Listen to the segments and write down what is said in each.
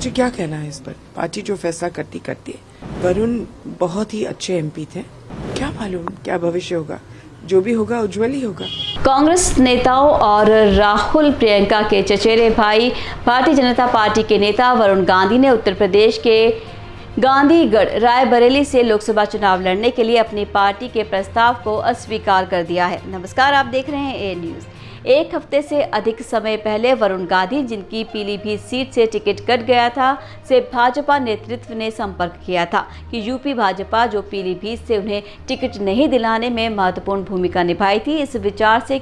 मुझे क्या कहना है इस पर, पार्टी जो फैसला करती है। वरुण बहुत ही अच्छे एमपी थे, क्या मालूम क्या भविष्य होगा, जो भी होगा उज्जवल ही होगा। कांग्रेस नेताओं और राहुल प्रियंका के चचेरे भाई भारतीय जनता पार्टी के नेता वरुण गांधी ने उत्तर प्रदेश के गांधीगढ़ रायबरेली से लोकसभा चुनाव लड़ने के लिए अपनी पार्टी के प्रस्ताव को अस्वीकार कर दिया है। नमस्कार, आप देख रहे हैं ए न्यूज़। एक हफ्ते से अधिक समय पहले वरुण गांधी, जिनकी पीलीभीत सीट से टिकट कट गया था, से भाजपा नेतृत्व ने संपर्क किया था कि यूपी भाजपा जो पीलीभीत से उन्हें टिकट नहीं दिलाने में महत्वपूर्ण भूमिका निभाई थी, इस विचार से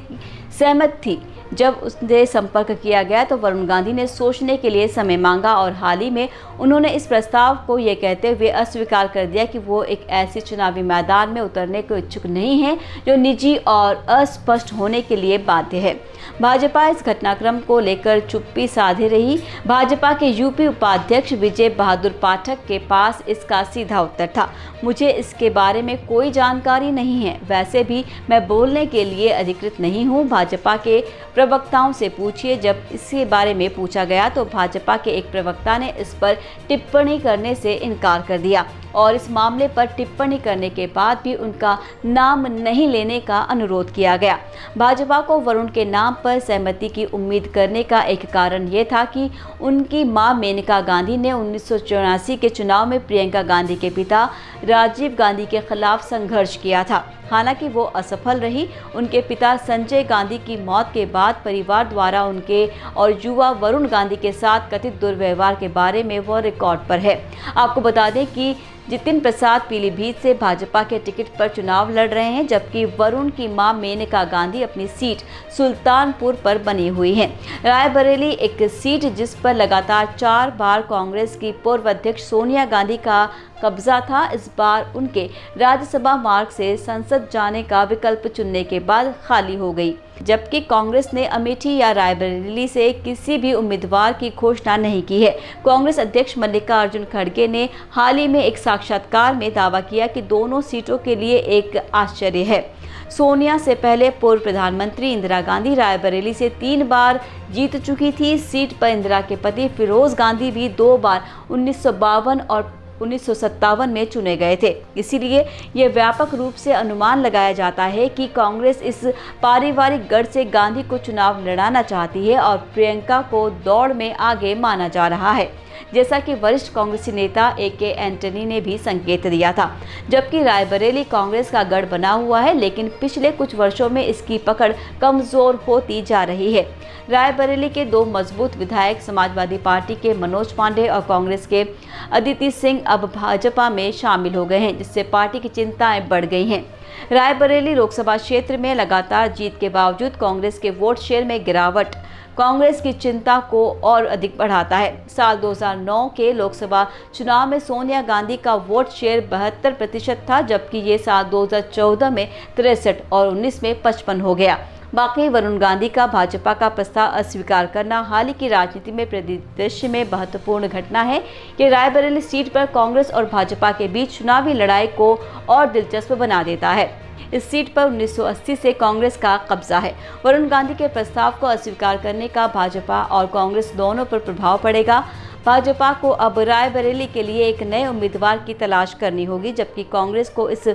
सहमत थी। जब उसने संपर्क किया गया तो वरुण गांधी ने सोचने के लिए समय मांगा और हाल ही में उन्होंने इस प्रस्ताव को ये कहते हुए अस्वीकार कर दिया कि वो एक ऐसी चुनावी मैदान में उतरने को इच्छुक नहीं है जो निजी और अस्पष्ट होने के लिए बाध्य है। भाजपा इस घटनाक्रम को लेकर चुप्पी साधे रही। भाजपा के यूपी उपाध्यक्ष विजय बहादुर पाठक के पास इसका सीधा उत्तर था, मुझे इसके बारे में कोई जानकारी नहीं है, वैसे भी मैं बोलने के लिए अधिकृत नहीं हूँ। भाजपा के प्रवक्ताओं से पूछिए। जब इसके बारे में पूछा गया तो भाजपा के एक प्रवक्ता ने इस पर टिप्पणी करने से इनकार कर दिया और इस मामले पर टिप्पणी करने के बाद भी उनका नाम नहीं लेने का अनुरोध किया गया। भाजपा को वरुण के नाम पर सहमति की उम्मीद करने का एक कारण ये था कि उनकी मां मेनका गांधी ने 1984 के चुनाव में प्रियंका गांधी के पिता राजीव गांधी के खिलाफ संघर्ष किया था। हालांकि वो असफल रही। उनके पिता संजय गांधी की मौत के बाद परिवार द्वारा उनके और युवा वरुण गांधी के साथ कथित दुर्व्यवहार के बारे में वो रिकॉर्ड पर है। आपको बता दें कि जितिन प्रसाद पीलीभीत से भाजपा के टिकट पर चुनाव लड़ रहे हैं, जबकि वरुण की मां मेनका गांधी अपनी सीट सुल्तानपुर पर बनी हुई है। रायबरेली एक सीट जिस पर लगातार 4 बार कांग्रेस की पूर्व अध्यक्ष सोनिया गांधी का कब्जा था, इस बार उनके राज्यसभा मार्ग से संसद जाने का विकल्प चुनने के बाद खाली हो गई, जबकि कांग्रेस ने अमेठी या रायबरेली से किसी भी उम्मीदवार की घोषणा नहीं की है। कांग्रेस अध्यक्ष मल्लिकार्जुन खड़गे ने हाल ही में एक साक्षात्कार में दावा किया कि दोनों सीटों के लिए एक आश्चर्य है। सोनिया से पहले पूर्व प्रधानमंत्री इंदिरा गांधी रायबरेली से 3 बार जीत चुकी थी। इस सीट पर इंदिरा के पति फिरोज गांधी भी 2 बार 1952 और 1957 में चुने गए थे। इसीलिए ये व्यापक रूप से अनुमान लगाया जाता है कि कांग्रेस इस पारिवारिक गढ़ से गांधी को चुनाव लड़ाना चाहती है और प्रियंका को दौड़ में आगे माना जा रहा है, जैसा कि वरिष्ठ कांग्रेसी नेता ए.के. एंटनी ने भी संकेत दिया था। जबकि रायबरेली कांग्रेस का गढ़ बना हुआ है, लेकिन पिछले कुछ वर्षों में इसकी पकड़ कमजोर होती जा रही है। रायबरेली के 2 मजबूत विधायक समाजवादी पार्टी के मनोज पांडे और कांग्रेस के अदिति सिंह अब भाजपा में शामिल हो गए हैं, जिससे पार्टी की चिंताएं बढ़ गई हैं। रायबरेली लोकसभा क्षेत्र में लगातार जीत के बावजूद कांग्रेस के वोट शेयर में गिरावट कांग्रेस की चिंता को और अधिक बढ़ाता है। साल 2009 के लोकसभा चुनाव में सोनिया गांधी का वोट शेयर 72% था, जबकि ये साल 2014 में 63 और 19 में 55 हो गया। बाकी वरुण गांधी का भाजपा का प्रस्ताव अस्वीकार करना हाल की राजनीति में परिदृश्य में महत्वपूर्ण घटना है कि रायबरेली सीट पर कांग्रेस और भाजपा के बीच चुनावी लड़ाई को और दिलचस्प बना देता है। इस सीट पर 1980 से कांग्रेस का कब्जा है। वरुण गांधी के प्रस्ताव को अस्वीकार करने का भाजपा और कांग्रेस दोनों पर प्रभाव पड़ेगा। भाजपा को अब रायबरेली के लिए एक नए उम्मीदवार की तलाश करनी होगी, जबकि कांग्रेस को इस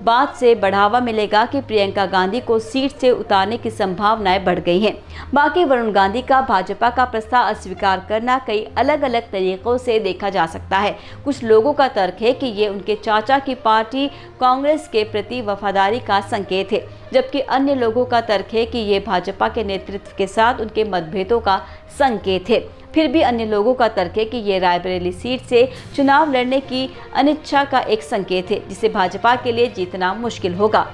बात से बढ़ावा मिलेगा कि प्रियंका गांधी को सीट से उतारने की संभावनाएं बढ़ गई हैं। बाकी वरुण गांधी का भाजपा का प्रस्ताव अस्वीकार करना कई अलग अलग तरीकों से देखा जा सकता है। कुछ लोगों का तर्क है कि ये उनके चाचा की पार्टी कांग्रेस के प्रति वफादारी का संकेत है, जबकि अन्य लोगों का तर्क है कि ये भाजपा के नेतृत्व के साथ उनके मतभेदों का संकेत है। फिर भी अन्य लोगों का तर्क है कि ये रायबरेली सीट से चुनाव लड़ने की अनिच्छा का एक संकेत है, जिसे भाजपा के लिए जीतना मुश्किल होगा।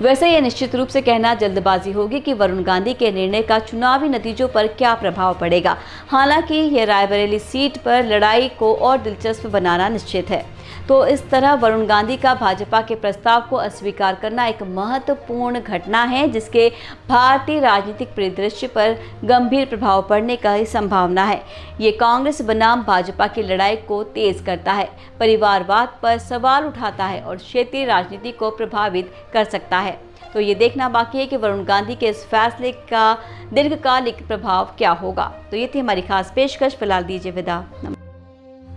वैसे यह निश्चित रूप से कहना जल्दबाजी होगी कि वरुण गांधी के निर्णय का चुनावी नतीजों पर क्या प्रभाव पड़ेगा। हालांकि यह रायबरेली सीट पर लड़ाई को और दिलचस्प बनाना निश्चित है। तो इस तरह वरुण गांधी का भाजपा के प्रस्ताव को अस्वीकार करना एक महत्वपूर्ण घटना है, जिसके भारतीय राजनीतिक परिदृश्य पर गंभीर प्रभाव पड़ने का संभावना है। ये कांग्रेस बनाम भाजपा की लड़ाई को तेज करता है, परिवारवाद पर सवाल उठाता है और क्षेत्रीय राजनीति को प्रभावित कर सकता है। तो ये देखना बाकी है कि वरुण गांधी के इस फैसले का दीर्घकालिक प्रभाव क्या होगा। तो ये थी हमारी खास पेशकश। फिलहाल दीजिए विदा।